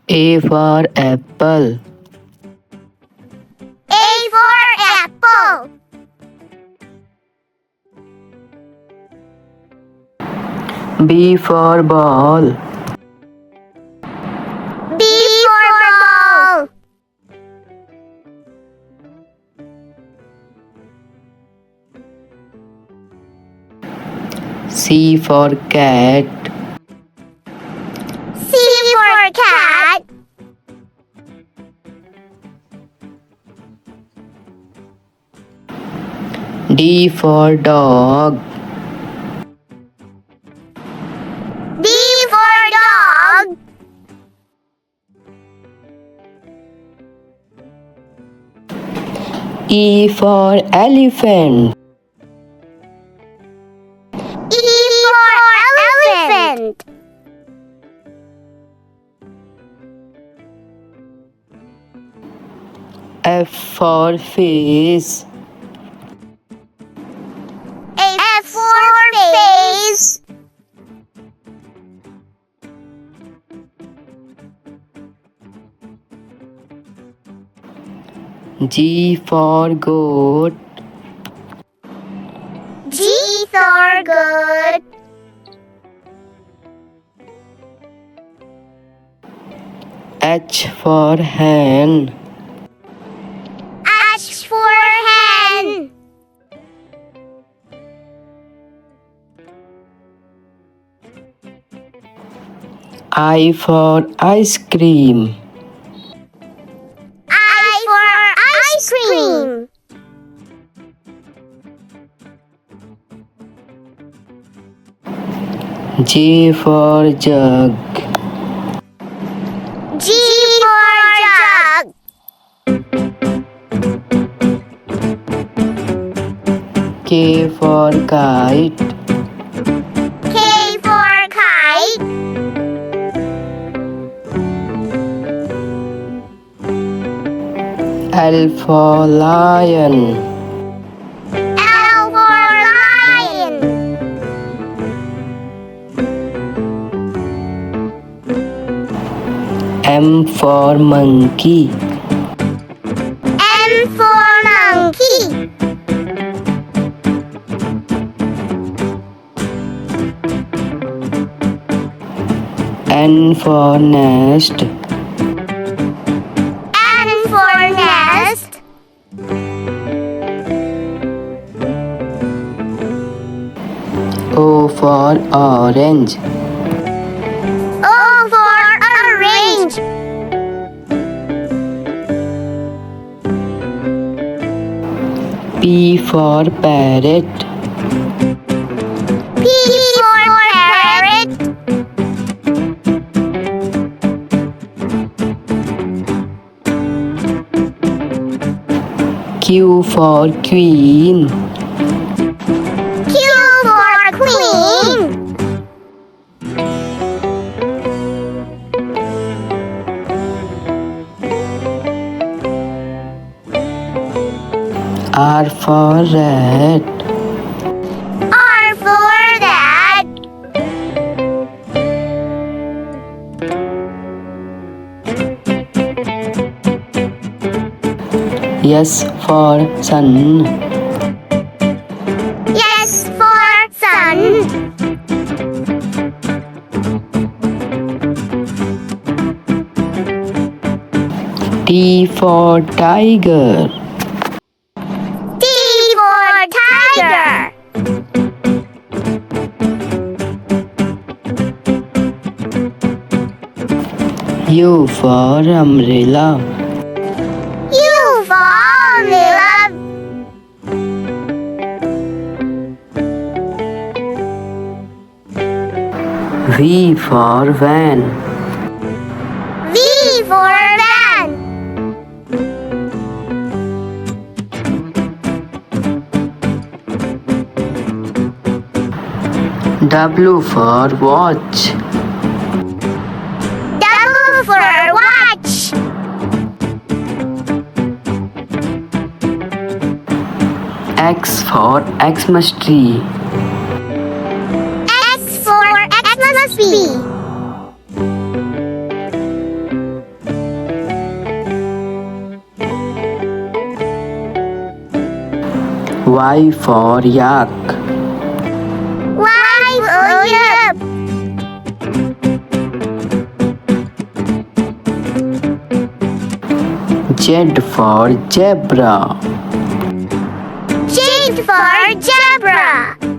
A for apple. A for apple. B for ball. B for ball. C for cat. C for cat. D for dog. D for dog. E for elephant. E for elephant. F for face. F for face. G for goat. G for good. H for hen. H for hen. I for ice cream. I for ice cream. J for jug. G for jug. K for kite. K for kite. L for lion. L for lion. M for monkey. M for monkey. N for nest. N for nest. O for orange. O for orange. P for parrot. P for parrot. Q for queen. Q for queen. R for rat. R for rat. S for sun. S for sun. T for tiger. T for tiger. U for umbrella. U for umbrella. V for van. V for van. W for watch. W for watch. X for Xmas tree. X for Xmas tree. Y for yak. Y for yak. Z for zebra. Z for zebra.